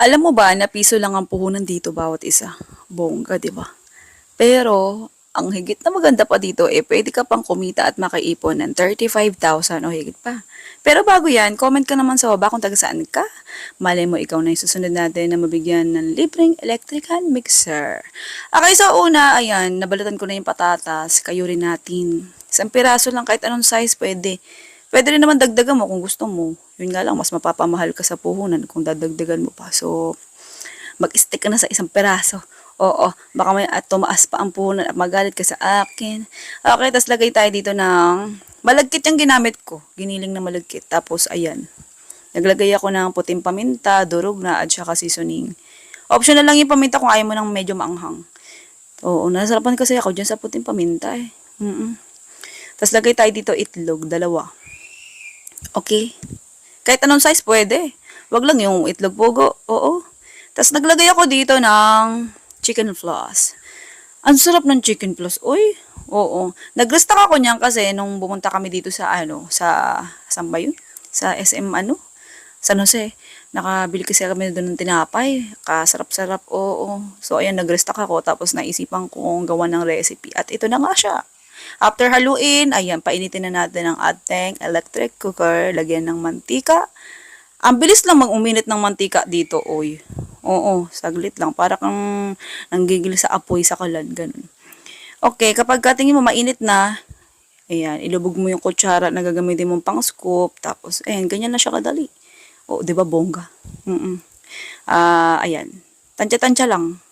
Alam mo ba na piso lang ang puhunan dito bawat isa? Bongga, 'di ba? Pero ang higit na maganda pa dito pwede ka pang kumita at makaipon ng 35,000 o higit pa. Pero bago 'yan, comment ka naman sa baba kung taga saan ka. Malay mo ikaw na yung susunod natin na mabigyan ng libreng electrical mixer. Okay, sa una, ayan, nabalatan ko na yung patatas, kayo rin natin. Isang piraso lang kahit anong size pwede. Pwede rin naman dagdagan mo kung gusto mo. Yun nga lang, mas mapapamahal ka sa puhunan kung dadagdagan mo pa. So, mag-stick ka na sa isang peraso. Oo, baka may at tumaas pa ang puhunan at magalit ka sa akin. Okay, tas lagay tayo dito ng malagkit yung ginamit ko. Giniling na malagkit. Tapos, ayan. Naglagay ako ng puting paminta, durog na, at saka seasoning. Optional lang yung paminta kung ayaw mo ng medyo maanghang. Oo, nasarapan kasi ako dyan sa puting paminta eh. Tapos lagay tayo dito itlog, dalawa. Okay? Kahit anong size pwede. Wag lang yung itlog pugo. Oo. Tapos naglagay ako dito ng chicken floss. Ang sarap ng chicken floss. Uy, oo. Nag-restock ako niyan kasi nung bumunta kami dito sa saan ba yun? Sa SM San Jose. Nakabili kasi kami doon ng tinapay. Kasarap-sarap, oo. So, ayan, nag-restock ako. Tapos naisipan kong gawa ng recipe. At ito na nga siya. After haluin, ayan, painitin na natin ang ating electric cooker. Lagyan ng mantika. Ang bilis lang mag-uminit ng mantika dito, oy. Oo, saglit lang. Para kang nanggigil sa apoy sa kalan, ganun. Okay, kapag tingin mo mainit na, ayan, ilubog mo yung kutsara na gagamitin mong pang scoop. Tapos, ayan, ganyan na siya kadali. O, di ba, bongga? Ayan. Tansya-tansya lang.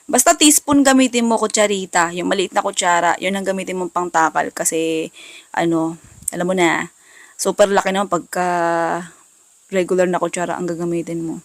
Basta teaspoon gamitin mo, kutsarita. Yung maliit na kutsara, yun ang gamitin mong pangtakal. Kasi, alam mo na, super laki naman pagka regular na kutsara ang gagamitin mo.